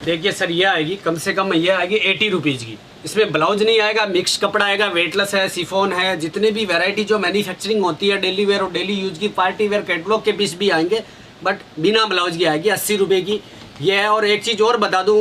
देखिए सर, ये आएगी कम से कम, ये आएगी 80 रुपीज़ की। इसमें ब्लाउज नहीं आएगा, मिक्स कपड़ा आएगा, वेटलेस है, सिफोन है, जितने भी वैरायटी जो मैन्युफैक्चरिंग होती है डेली वेयर और डेली यूज की, पार्टी वेयर, कैटलॉग के पीस भी आएंगे, बट बिना ब्लाउज की आएगी 80 रुपये की ये है। और एक चीज़ और बता दूं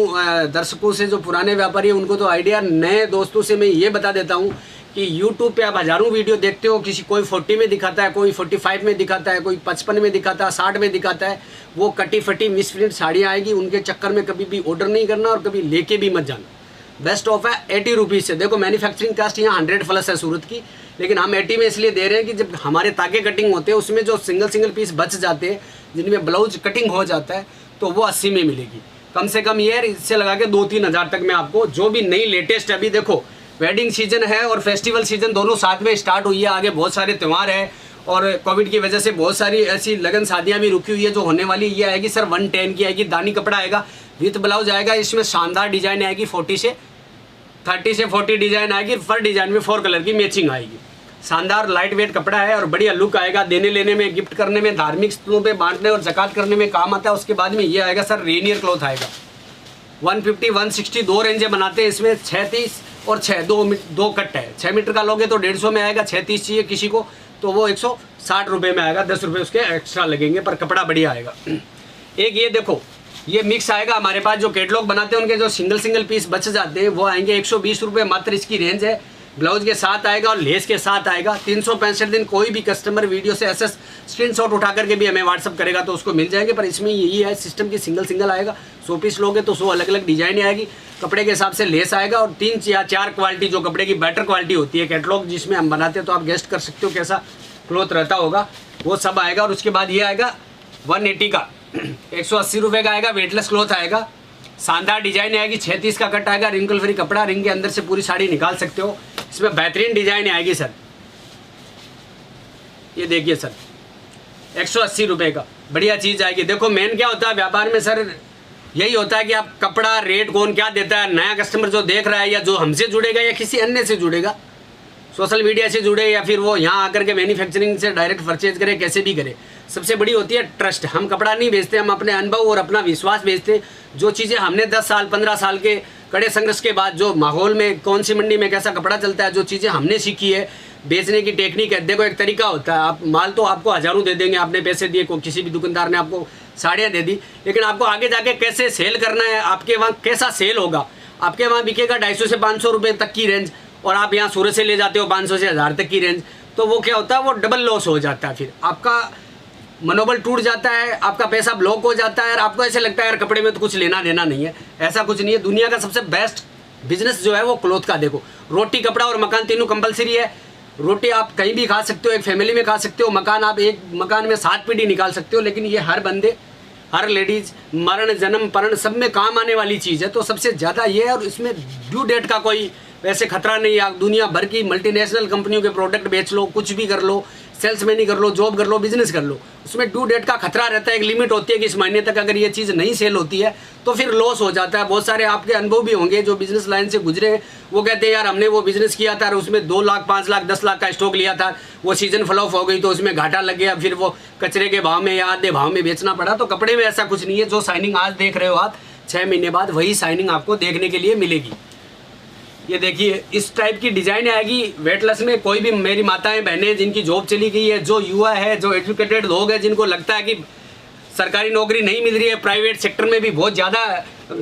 दर्शकों से, जो पुराने व्यापारी हैं उनको तो आइडिया, नए दोस्तों से मैं ये बता देता हूँ कि YouTube पे आप हज़ारों वीडियो देखते हो, किसी कोई 40 में दिखाता है, कोई 45 में दिखाता है, कोई 55 में दिखाता है, 60 में दिखाता है। वो कटी फटी मिसप्रिंट साड़ियाँ आएगी, उनके चक्कर में कभी भी ऑर्डर नहीं करना और कभी लेके भी मत जाना। बेस्ट ऑफ है 80 रुपीज़ से। देखो मैन्युफैक्चरिंग कास्ट यहाँ 100+ है सूरत की, लेकिन हम 80 में इसलिए दे रहे हैं कि जब हमारे ताके कटिंग होते हैं उसमें जो सिंगल पीस बच जाते हैं, जिनमें ब्लाउज कटिंग हो जाता है, तो वो 80 में मिलेगी कम से कम। ये इससे लगा के 2-3 हज़ार तक में आपको जो भी नई लेटेस्ट, अभी देखो वेडिंग सीजन है और फेस्टिवल सीजन दोनों साथ में स्टार्ट हुई है। आगे बहुत सारे त्यौहार है और कोविड की वजह से बहुत सारी ऐसी लगन शादियां भी रुकी हुई है जो होने वाली। ये आएगी सर 110 की आएगी, दानी कपड़ा आएगा, विथ ब्लाउज आएगा। इसमें शानदार डिजाइन आएगी, 30 से 40 डिजाइन आएगी। फर डिजाइन में 4 कलर की मैचिंग आएगी। शानदार लाइट वेट कपड़ा है और बढ़िया लुक आएगा। देने लेने में, गिफ्ट करने में, धार्मिक स्थलों पे बांटने और ज़कात करने में काम आता है। उसके बाद में ये आएगा सर रेनियर क्लॉथ आएगा, 150, 160 दो रेंजें बनाते हैं इसमें, 630 और 6 दो कट है। 6 मीटर का लोगे तो 150 में आएगा, 630 चाहिए किसी को तो वो 160 रुपये में आएगा, 10 रुपये उसके एक्स्ट्रा लगेंगे, पर कपड़ा बढ़िया आएगा। एक ये देखो, ये मिक्स आएगा। हमारे पास जो कैटलॉग बनाते हैं उनके जो सिंगल पीस बच जाते हैं वो आएंगे 120 रुपये मात्र, इसकी रेंज है। ब्लाउज के साथ आएगा और लेस के साथ आएगा। 365 दिन कोई भी कस्टमर वीडियो से ऐसा स्क्रीनशॉट उठा करके भी हमें व्हाट्सअप करेगा तो उसको मिल जाएंगे। पर इसमें यही है सिस्टम की, सिंगल आएगा। 100 पीस लोगे तो 100 अलग डिजाइन आएगी, कपड़े के हिसाब से लेस आएगा। और 3 या 4 क्वालिटी जो कपड़े की बेटर क्वालिटी होती है, कैटलॉग जिसमें हम बनाते हैं तो आप गेस्ट कर सकते हो कैसा क्लॉथ रहता होगा, वो सब आएगा। और उसके बाद ये आएगा 180 का, 180 रुपये का आएगा, वेटलेस क्लॉथ आएगा। शानदार डिजाइन आएगी, 36 का कट आएगा, रिंकल फ्री कपड़ा, रिंग के अंदर से पूरी साड़ी निकाल सकते हो। इसमें बेहतरीन डिजाइन आएगी सर। ये देखिए सर, 180 रुपये का बढ़िया चीज़ आएगी। देखो मेन क्या होता है व्यापार में सर, यही होता है कि आप कपड़ा रेट कौन क्या देता है। नया कस्टमर जो देख रहा है या जो हमसे जुड़ेगा या किसी अन्य से जुड़ेगा, सोशल मीडिया से जुड़े या फिर वो यहाँ आकर के मैन्युफैक्चरिंग से डायरेक्ट परचेज करे, कैसे भी करे, सबसे बड़ी होती है ट्रस्ट। हम कपड़ा नहीं बेचते, हम अपने अनुभव और अपना विश्वास बेचते। जो चीज़ें हमने 10 साल 15 साल के कड़े संघर्ष के बाद जो माहौल में, कौन सी मंडी में कैसा कपड़ा चलता है, जो चीज़ें हमने सीखी है, बेचने की टेक्निक है। देखो एक तरीका होता है, आप माल तो आपको हज़ारों दे देंगे, आपने पैसे दिए, को किसी भी दुकानदार ने आपको साड़ियाँ दे दी, लेकिन आपको आगे जाके कैसे सेल करना है, आपके वहाँ कैसा सेल होगा। आपके वहाँ बिकेगा 250 से 500 रुपये तक की रेंज, और आप यहाँ सूरत से ले जाते हो 500 से 1000 तक की रेंज, तो वो क्या होता है, वो डबल लॉस हो जाता है। फिर आपका मनोबल टूट जाता है, आपका पैसा ब्लॉक हो जाता है और आपको ऐसे लगता है यार कपड़े में तो कुछ लेना देना नहीं है। ऐसा कुछ नहीं है। दुनिया का सबसे बेस्ट बिजनेस जो है वो क्लॉथ का। देखो रोटी, कपड़ा और मकान तीनों कंपलसरी है। रोटी आप कहीं भी खा सकते हो, एक फैमिली में खा सकते हो। मकान आप एक मकान में 7 पीढ़ी निकाल सकते हो। लेकिन ये हर बंदे, हर लेडीज़, मरण जन्म परण सब में काम आने वाली चीज़ है। तो सबसे ज़्यादा ये है। और इसमें ड्यू डेट का कोई वैसे खतरा नहीं है। आप दुनिया भर की मल्टीनेशनल कंपनियों के प्रोडक्ट बेच लो, कुछ भी कर लो, सेल्समैन ही कर लो, जॉब कर लो, बिजनेस कर लो, उसमें ड्यू डेट का खतरा रहता है। एक लिमिट होती है कि इस महीने तक अगर ये चीज़ नहीं सेल होती है तो फिर लॉस हो जाता है। बहुत सारे आपके अनुभव भी होंगे जो बिजनेस लाइन से गुजरे हैं, वो कहते हैं यार हमने वो बिजनेस किया था और उसमें 2 लाख 5 लाख 10 लाख का स्टॉक लिया था, वो सीजन फ्लॉप हो गई तो उसमें घाटा लग गया, फिर वो कचरे के भाव में या आधे भाव में बेचना पड़ा। तो कपड़े में ऐसा कुछ नहीं है। जो शाइनिंग आज देख रहे हो आप, 6 महीने बाद वही शाइनिंग आपको देखने के लिए मिलेगी। ये देखिए इस टाइप की डिजाइन आएगी वेटलेस में। कोई भी मेरी माताएं बहनें जिनकी जॉब चली गई है, जो युवा है, जो एजुकेटेड लोग हैं, जिनको लगता है कि सरकारी नौकरी नहीं मिल रही है, प्राइवेट सेक्टर में भी बहुत ज़्यादा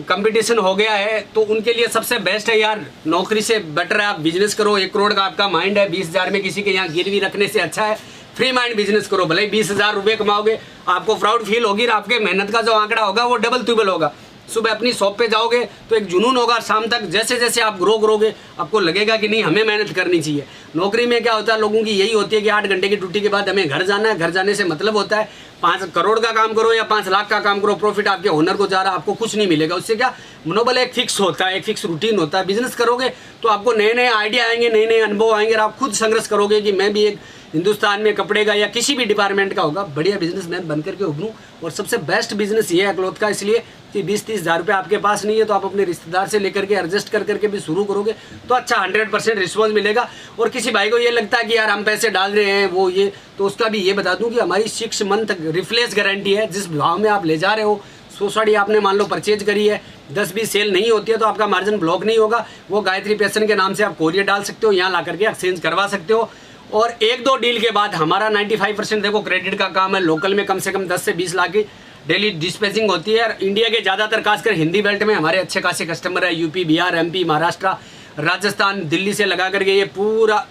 कंपटीशन हो गया है, तो उनके लिए सबसे बेस्ट है यार, नौकरी से बेटर है आप बिजनेस करो। 1 करोड़ का आपका माइंड है, 20,000 में किसी के यहाँ गिरवी रखने से अच्छा है फ्री माइंड बिजनेस करो। भले ही 20,000 रुपये कमाओगे, आपको प्राउड फील होगी और आपके मेहनत का जो आंकड़ा होगा वो डबल ट्रिपल होगा। सुबह अपनी शॉप पे जाओगे तो एक जुनून होगा, शाम तक जैसे जैसे आप ग्रो करोगे आपको लगेगा कि नहीं हमें मेहनत करनी चाहिए। नौकरी में क्या होता है, लोगों की यही होती है कि 8 घंटे की ड्यूटी के बाद हमें घर जाना है। घर जाने से मतलब होता है 5 करोड़ का काम करो या 5 लाख का काम करो, प्रॉफिट आपके ओनर को जा रहा है, आपको कुछ नहीं मिलेगा। उससे क्या मनोबल एक फिक्स होता है, एक फिक्स रूटीन होता है। बिजनेस करोगे तो आपको नए नए आइडिया आएंगे, नए नए अनुभव आएंगे और आप खुद संघर्ष करोगे कि मैं भी एक हिंदुस्तान में कपड़े का या किसी भी डिपार्टमेंट का होगा बढ़िया बिजनेसमैन बन करके उभरूं। और सबसे बेस्ट बिजनेस ये है क्लॉथ का, इसलिए कि 20-30 हज़ार रुपये आपके पास नहीं है तो आप अपने रिश्तेदार से लेकर के एडजस्ट कर करके भी शुरू करोगे तो अच्छा 100% रिस्पॉन्स मिलेगा। और किसी भाई को ये लगता है कि यार हम पैसे डाल रहे हैं वो ये, तो उसका भी ये बता दूं कि हमारी 6 मंथ रिफ्लेस गारंटी है। जिस भाव में आप ले जा रहे हो 100 साड़ी आपने मान लो परचेज करी है, 10-20 सेल नहीं होती है तो आपका मार्जिन ब्लॉक नहीं होगा। वो गायत्री फैशन के नाम से आप कोरियर डाल सकते हो, यहाँ ला करके एक्सचेंज करवा सकते हो। और 1-2 डील के बाद हमारा 95% देखो क्रेडिट का काम है। लोकल में कम से कम 10 से 20 लाख की डेली डिस्पैचिंग होती है। और इंडिया के ज़्यादातर खासकर हिंदी बेल्ट में हमारे अच्छे खासे कस्टमर है। यूपी, बिहार, MP, महाराष्ट्र, राजस्थान, दिल्ली से लगा करके ये पूरा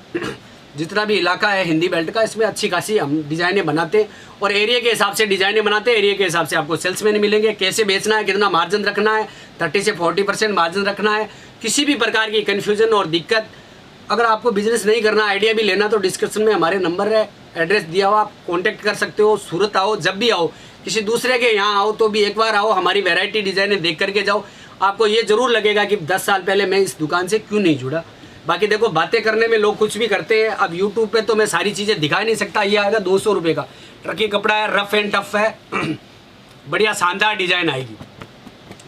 जितना भी इलाका है हिंदी बेल्ट का, इसमें अच्छी खासी हम डिज़ाइनें बनाते हैं। और एरिया के हिसाब से डिज़ाइनें बनाते हैं। एरिया के हिसाब से आपको सेल्समैन मिलेंगे। कैसे बेचना है, कितना मार्जिन रखना है, 30 से 40% मार्जिन रखना है। किसी भी प्रकार की कन्फ्यूजन और दिक्कत, अगर आपको बिजनेस नहीं करना, आइडिया भी लेना, तो डिस्क्रिप्शन में हमारे नंबर है, एड्रेस दिया हुआ, आप कॉन्टैक्ट कर सकते हो। सूरत आओ, जब भी आओ, किसी दूसरे के यहाँ आओ तो भी एक बार आओ, हमारी वैरायटी डिज़ाइनें देख करके जाओ। आपको ये ज़रूर लगेगा कि 10 साल पहले मैं इस दुकान से क्यों नहीं जुड़ा। बाकी देखो, बातें करने में लोग कुछ भी करते हैं। अब यूट्यूब पे तो मैं सारी चीज़ें दिखा नहीं सकता। ये आएगा 200 रुपये का, ट्रकी कपड़ा है, रफ एंड टफ है, बढ़िया शानदार डिज़ाइन आएगी।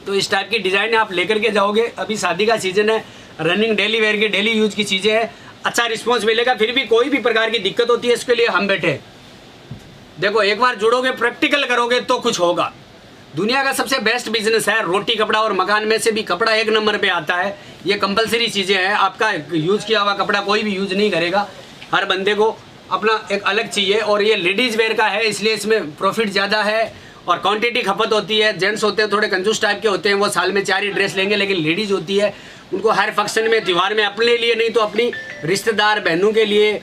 तो इस टाइप की डिज़ाइन आप लेकर के जाओगे। अभी शादी का सीज़न है, रनिंग डेली वेयर की, डेली यूज की चीज़ें हैं, अच्छा रिस्पॉन्स मिलेगा। फिर भी कोई भी प्रकार की दिक्कत होती है, इसके लिए हम बैठे हैं। देखो, एक बार जुड़ोगे, प्रैक्टिकल करोगे तो कुछ होगा। दुनिया का सबसे बेस्ट बिजनेस है। रोटी, कपड़ा और मकान में से भी कपड़ा 1 नंबर पे आता है। ये कंपलसरी चीज़ें हैं। आपका यूज़ किया हुआ कपड़ा कोई भी यूज़ नहीं करेगा। हर बंदे को अपना एक अलग चाहिए। और ये लेडीज़ वेयर का है, इसलिए इसमें प्रॉफिट ज़्यादा है और क्वांटिटी खपत होती है। जेंट्स होते हैं थोड़े कंजूस टाइप के होते हैं, वो साल में 4 ही ड्रेस लेंगे। लेकिन लेडीज़ होती है, उनको हर फंक्शन में, त्यौहार में, अपने लिए नहीं तो अपनी रिश्तेदार बहनों के लिए,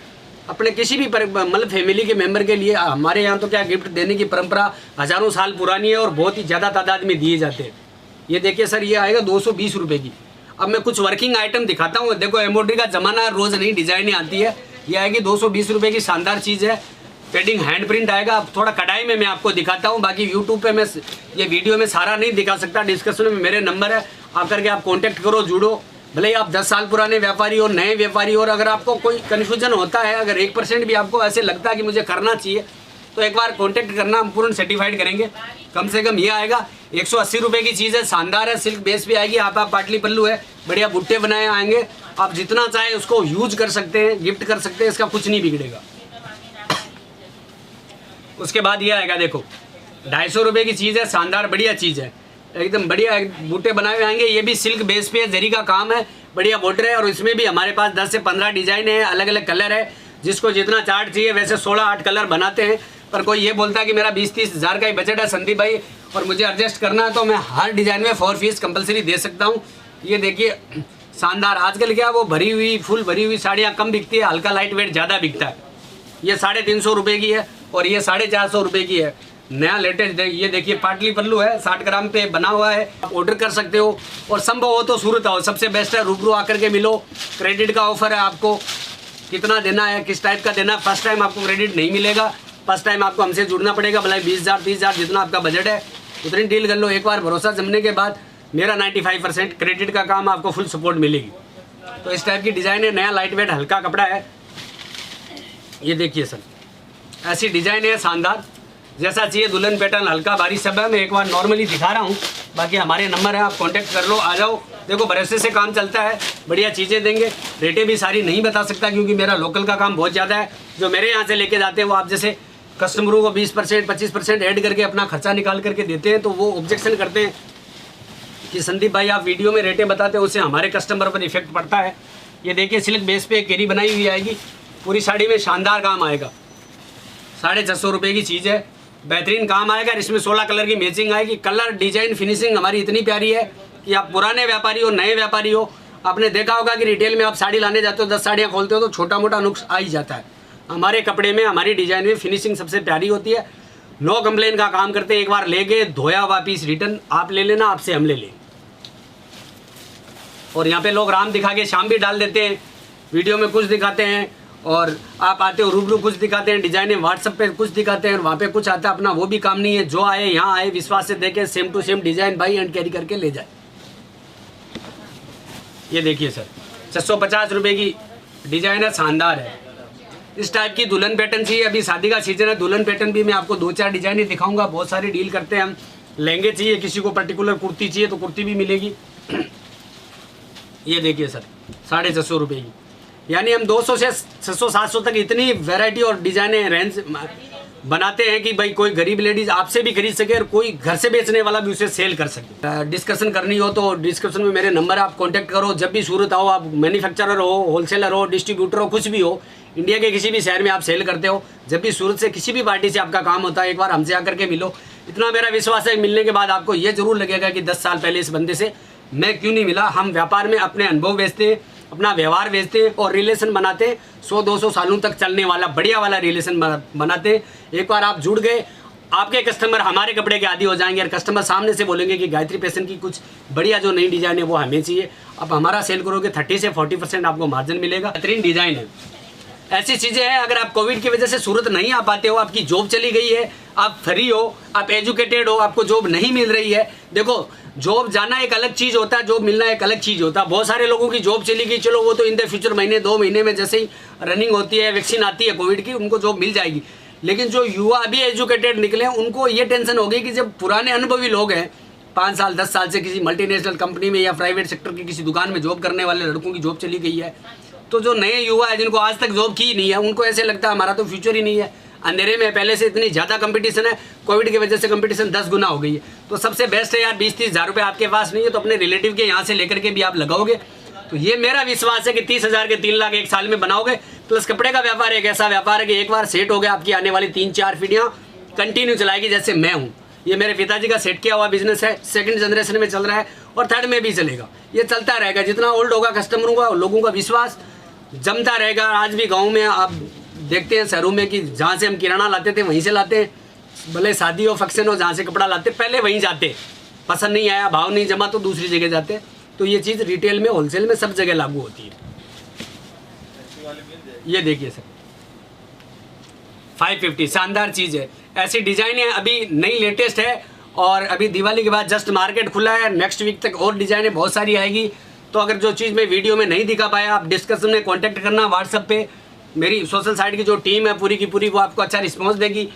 अपने किसी भी मतलब फैमिली के मेंबर के लिए। हमारे यहाँ तो क्या, गिफ्ट देने की परंपरा हज़ारों साल पुरानी है और बहुत ही ज़्यादा तादाद में दिए जाते हैं। ये देखिए सर, ये आएगा 220 रुपये की। अब मैं कुछ वर्किंग आइटम दिखाता हूँ। देखो, एम्ब्रॉयडरी का ज़माना है, रोज़ नई डिज़ाइनें आती है। ये आएगी 220 रुपये की, शानदार चीज़ है। पेडिंग हैंड प्रिंट आएगा। अब थोड़ा कढ़ाई में मैं आपको दिखाता हूँ। बाकी यूट्यूब पे मैं ये वीडियो में सारा नहीं दिखा सकता। डिस्क्रिप्शन में मेरे नंबर है, आकर के आप कॉन्टैक्ट करो, जुड़ो। भले ही आप 10 साल पुराने व्यापारी हो, नए व्यापारी हो, और अगर आपको कोई कन्फ्यूजन होता है, अगर 1% भी आपको ऐसे लगता है कि मुझे करना चाहिए, तो एक बार कॉन्टैक्ट करना, हम पूर्ण सर्टिफाइड करेंगे। कम से कम ये आएगा 180 रुपये की चीज़ है, शानदार है। सिल्क बेस पे आएगी। आप पाटली पल्लू है, बढ़िया बुट्टे बनाए आएंगे। आप जितना चाहे उसको यूज कर सकते हैं, गिफ्ट कर सकते हैं, इसका कुछ नहीं बिगड़ेगा। उसके बाद ये आएगा, देखो 250 रुपये की चीज़ है, शानदार बढ़िया चीज़ है, एकदम बढ़िया बूटे बनाए हुए आएंगे। ये भी सिल्क बेस पे जरी का काम है, बढ़िया बॉर्डर है। और इसमें भी हमारे पास 10 से 15 डिज़ाइन है, अलग अलग कलर है। जिसको जितना चार्ट चाहिए, वैसे 16-8 कलर बनाते हैं। पर कोई ये बोलता है कि मेरा 20-30 हज़ार का ही बजट है संदीप भाई और मुझे एडजस्ट करना है, तो मैं हर डिज़ाइन में 4 पीस कंपलसरी दे सकता हूँ। ये देखिए शानदार। आजकल क्या, वो भरी हुई, फुल भरी हुई साड़ियाँ कम बिकती है, हल्का लाइट वेट ज़्यादा बिकता है। ये 350 रुपये की है और ये 450 रुपये की है, नया लेटेस्ट। ये देखिए पाटली पल्लू है, 60 ग्राम पे बना हुआ है। आप ऑर्डर कर सकते हो और संभव हो तो सूरत आओ, सबसे बेस्ट है। रूबरू आकर के मिलो। क्रेडिट का ऑफर है, आपको कितना देना है, किस टाइप का देना है। फर्स्ट टाइम आपको क्रेडिट नहीं मिलेगा, फर्स्ट टाइम आपको हमसे जुड़ना पड़ेगा। भले 20,000 30,000 जितना आपका बजट है उतनी डील कर लो। एक बार भरोसा जमने के बाद मेरा 95% क्रेडिट का काम, आपको फुल सपोर्ट मिलेगी। तो इस टाइप की डिज़ाइन है, नया लाइट वेट हल्का कपड़ा है। ये देखिए सर, ऐसी डिज़ाइन है शानदार, जैसा चाहिए दुल्हन पैटर्न, हल्का भारी सब है। मैं एक बार नॉर्मली दिखा रहा हूँ, बाकी हमारे नंबर है, आप कांटेक्ट कर लो, आ जाओ। देखो भरोसे से काम चलता है, बढ़िया चीज़ें देंगे। रेटें भी सारी नहीं बता सकता क्योंकि मेरा लोकल का काम बहुत ज़्यादा है। जो मेरे यहाँ से लेके जाते हैं वो आप जैसे कस्टमरों को 20% 25% ऐड करके अपना खर्चा निकाल करके देते हैं, तो वो ऑब्जेक्शन करते हैं कि संदीप भाई आप वीडियो में रेटें बताते हैं, उससे हमारे कस्टमर पर इफेक्ट पड़ता है। ये देखिए सिल्क बेस पे केरी बनाई हुई आएगी, पूरी साड़ी में शानदार काम आएगा। 650 रुपये की चीज़ है, बेहतरीन काम आएगा। इसमें 16 कलर की मैचिंग आएगी। कलर डिजाइन फिनिशिंग हमारी इतनी प्यारी है कि आप पुराने व्यापारी हो, नए व्यापारी हो, आपने देखा होगा कि रिटेल में आप साड़ी लाने जाते हो, 10 साड़ियाँ खोलते हो तो छोटा मोटा नुक्स आ ही जाता है। हमारे कपड़े में, हमारी डिजाइन में फिनिशिंग सबसे प्यारी होती है। नो कंप्लेन का काम करते हैं। एक बार ले गए, धोया वापिस रिटर्न, आप ले लेना, आपसे हम ले लें। और यहाँ पे लोग राम दिखा के शाम भी डाल देते हैं, वीडियो में कुछ दिखाते हैं और आप आते हो रूबरू कुछ दिखाते हैं, डिजाइने व्हाट्सएप पे कुछ दिखाते हैं, वहाँ पे कुछ आता है। अपना वो भी काम नहीं है। जो आए यहाँ आए, विश्वास से देखे, same to same design buy and carry करके ले जाए। ये देखिए सर, 650 रुपये की डिजाइन है, शानदार है। इस टाइप की दुल्हन पैटर्न चाहिए, अभी शादी का सीजन है, दुल्हन पैटर्न भी मैं आपको 2-4 डिजाइन ही दिखाऊंगा। बहुत सारी डील करते हैं हम। लहंगे चाहिए, किसी को पर्टिकुलर कुर्ती चाहिए तो कुर्ती भी मिलेगी। ये देखिए सर, 650 रुपये की, यानी हम 200 से 600-700 तक इतनी वैरायटी और डिजाइने रेंज बनाते हैं कि भाई कोई गरीब लेडीज आपसे भी खरीद सके और कोई घर से बेचने वाला भी उसे सेल कर सके। डिस्कशन करनी हो तो डिस्क्रिप्शन में मेरे नंबर आप कांटेक्ट करो। जब भी सूरत आओ, आप मैन्युफैक्चरर हो, होलसेलर हो, डिस्ट्रीब्यूटर हो, कुछ भी हो, इंडिया के किसी भी शहर में आप सेल करते हो, जब भी सूरत से किसी भी पार्टी से आपका काम होता है, एक बार हमसे आकर के मिलो। इतना मेरा विश्वास है, मिलने के बाद आपको ये जरूर लगेगा कि 10 साल पहले इस बंदे से मैं क्यों नहीं मिला। हम व्यापार में अपने अनुभव बेचते हैं, अपना व्यवहार बेचते हैं और रिलेशन बनाते हैं। 100-200 सालों तक चलने वाला बढ़िया वाला रिलेशन बनाते हैं। एक बार आप जुड़ गए, आपके कस्टमर हमारे कपड़े के आदी हो जाएंगे और कस्टमर सामने से बोलेंगे कि गायत्री फैशन की कुछ बढ़िया जो नई डिज़ाइन है वो हमें चाहिए। अब हमारा सेल करोगे 30 से 40% आपको मार्जिन मिलेगा। बेहतरीन डिज़ाइन है। ऐसी चीज़ें हैं, अगर आप कोविड की वजह से सूरत नहीं आ पाते हो, आपकी जॉब चली गई है, आप फ्री हो, आप एजुकेटेड हो, आपको जॉब नहीं मिल रही है। देखो, जॉब जाना एक अलग चीज़ होता है, जॉब मिलना एक अलग चीज़ होता है। बहुत सारे लोगों की जॉब चली गई, चलो वो तो इन द फ्यूचर महीने 2 महीने में जैसे ही रनिंग होती है, वैक्सीन आती है कोविड की, उनको जॉब मिल जाएगी। लेकिन जो युवा अभी एजुकेटेड निकले, उनको ये टेंशन होगी कि जब पुराने अनुभवी लोग हैं, 5 साल 10 साल से किसी मल्टीनेशनल कंपनी में या प्राइवेट सेक्टर की किसी दुकान में जॉब करने वाले लड़कों की जॉब चली गई है, तो जो नए युवा है जिनको आज तक जॉब की नहीं है, उनको ऐसे लगता है हमारा तो फ्यूचर ही नहीं है, अंधेरे में। पहले से इतनी ज़्यादा कंपटीशन है, कोविड की वजह से कंपटीशन 10 गुना हो गई है। तो सबसे बेस्ट है यार, 20-30 हज़ार रुपये आपके पास नहीं है तो अपने रिलेटिव के यहाँ से लेकर के भी आप लगाओगे तो ये मेरा विश्वास है कि 30,000 के 3 लाख एक साल में बनाओगे। प्लस कपड़े का व्यापार एक ऐसा व्यापार है कि एक बार सेट हो गया, आपकी आने वाली 3-4 पीढ़ियाँ कंटिन्यू चलाएगी। जैसे मैं हूँ, ये मेरे पिताजी का सेट किया हुआ बिजनेस है, 2nd जनरेशन में चल रहा है और 3rd में भी चलेगा। ये चलता रहेगा, जितना ओल्ड होगा कस्टमरों का, लोगों का विश्वास जमता रहेगा। आज भी गाँव में आप देखते हैं, शहरों में, कि जहाँ से हम किराना लाते थे वहीं से लाते हैं, भले शादी हो, फंक्शन हो, जहाँ से कपड़ा लाते पहले वहीं जाते, पसंद नहीं आया, भाव नहीं जमा तो दूसरी जगह जाते। तो ये चीज़ रिटेल में, होलसेल में सब जगह लागू होती है। ये देखिए सर, 550 शानदार चीज़ है। ऐसी डिज़ाइन है, अभी नई लेटेस्ट है और अभी दिवाली के बाद जस्ट मार्केट खुला है। नेक्स्ट वीक तक और डिज़ाइनें बहुत सारी आएगी। तो अगर जो चीज़ मैं वीडियो में नहीं दिखा पाया, आप डिस्कशन में कॉन्टैक्ट करना व्हाट्सएप पे। मेरी सोशल साइट की जो टीम है पूरी की पूरी, वो आपको अच्छा रिस्पॉन्स देगी।